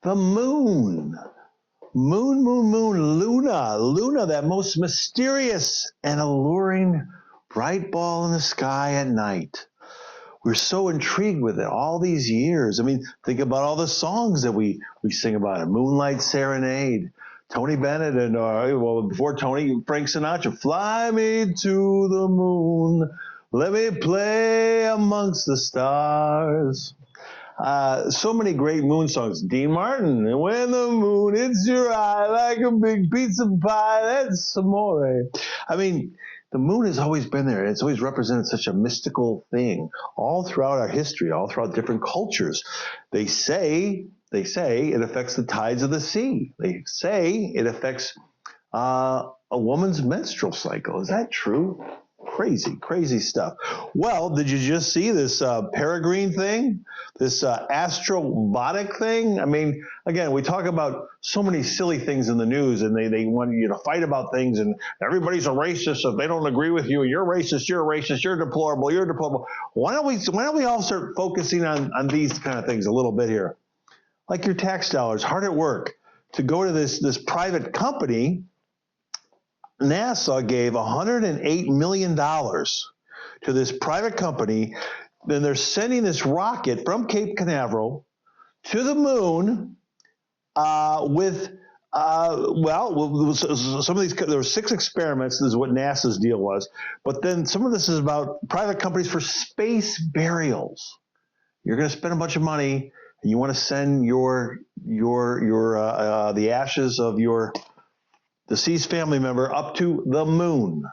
The moon. Moon, moon, moon, Luna. Luna, that most mysterious and alluring bright ball in the sky at night. We're so intrigued with it all these years. I mean, think about all the songs that we sing about it. Moonlight Serenade, Tony Bennett, and well, before Tony, Frank Sinatra. Fly me to the moon, let me play amongst the stars. So many great moon songs. Dean Martin, and when the moon hits your eye like a big pizza pie, that's amore. I mean, the moon has always been there. It's always represented such a mystical thing all throughout our history, all throughout different cultures. They say it affects the tides of the sea. They say it affects a woman's menstrual cycle. Is that true? Crazy stuff. Well, did you just see this peregrine thing, this astrobotic thing? I mean, again, we talk about so many silly things in the news, and they want you to fight about things, and everybody's a racist if they don't agree with you. You're racist. You're racist. You're deplorable. You're deplorable. Why don't we all start focusing on these kind of things a little bit here? Like your tax dollars, hard at work to go to this private company. NASA gave $108 million to this private company. Then they're sending this rocket from Cape Canaveral to the moon with some of these, there were 6 experiments. This is what NASA's deal was. But then some of this is about private companies for space burials. You're going to spend a bunch of money, and you want to send the ashes of your deceased family member up to the moon.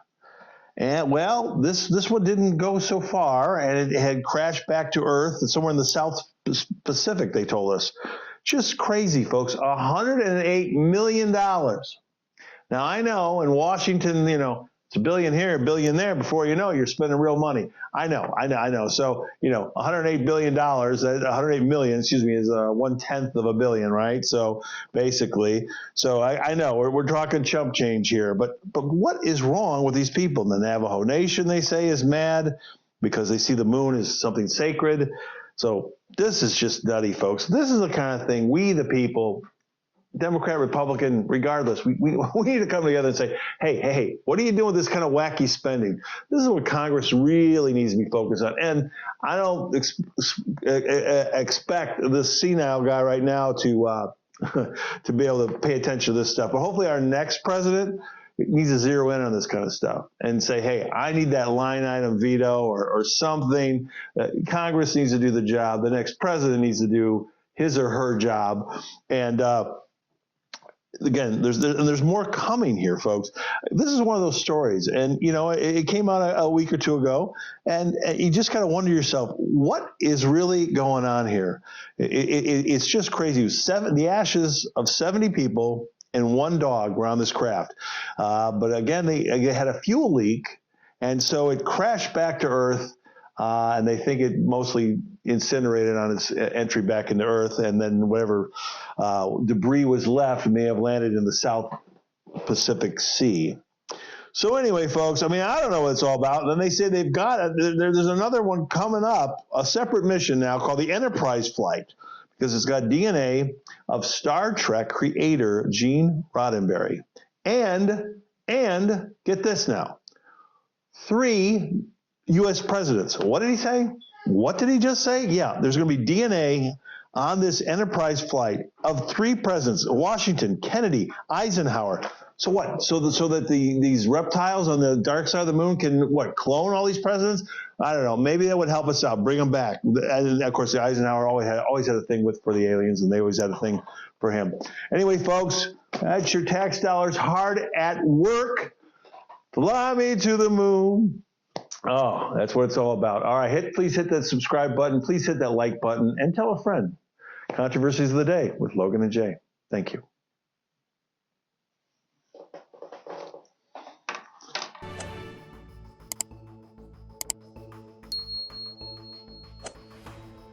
And well, this one didn't go so far, and it had crashed back to Earth somewhere in the South Pacific, they told us. Just crazy, folks. $108 million. Now, I know in Washington, it's a billion here, a billion there. Before you know it, you're spending real money. I know. So, $108 billion, $108 million, is 1/10 of a billion, right? So basically, I know we're talking chump change here, but what is wrong with these people? The Navajo Nation, they say, is mad because they see the moon as something sacred. So this is just nutty, folks. This is the kind of thing we, the people, Democrat, Republican, regardless, we need to come together and say, hey, what are you doing with this kind of wacky spending? This is what Congress really needs to be focused on. And I don't expect this senile guy right now to be able to pay attention to this stuff. But hopefully our next president needs to zero in on this kind of stuff and say, hey, I need that line item veto or something. Congress needs to do the job. The next president needs to do his or her job. And again, there's more coming here, folks. This is one of those stories, and it came out a week or two ago, and you just kind of wonder to yourself, what is really going on here? It's just crazy. The ashes of 70 people and 1 dog were on this craft, but again, they had a fuel leak, and so it crashed back to Earth. And they think it mostly incinerated on its entry back into Earth, and then whatever debris was left may have landed in the South Pacific Sea. So anyway, folks, I don't know what it's all about. And then they say they've got there's another one coming up, a separate mission now called the Enterprise flight, because it's got DNA of Star Trek creator Gene Roddenberry. And get this now, 3 U.S. presidents. What did he say? What did he just say? Yeah, there's going to be DNA on this Enterprise flight of 3 presidents: Washington, Kennedy, Eisenhower. So what? So that these reptiles on the dark side of the moon can clone all these presidents? I don't know. Maybe that would help us out. Bring them back. And of course, Eisenhower always had a thing for the aliens, and they always had a thing for him. Anyway, folks, that's your tax dollars hard at work. Fly me to the moon. Oh, that's what it's all about. All right, please hit that subscribe button. Please hit that like button and tell a friend. Controversies of the Day with Logan and Jay. Thank you.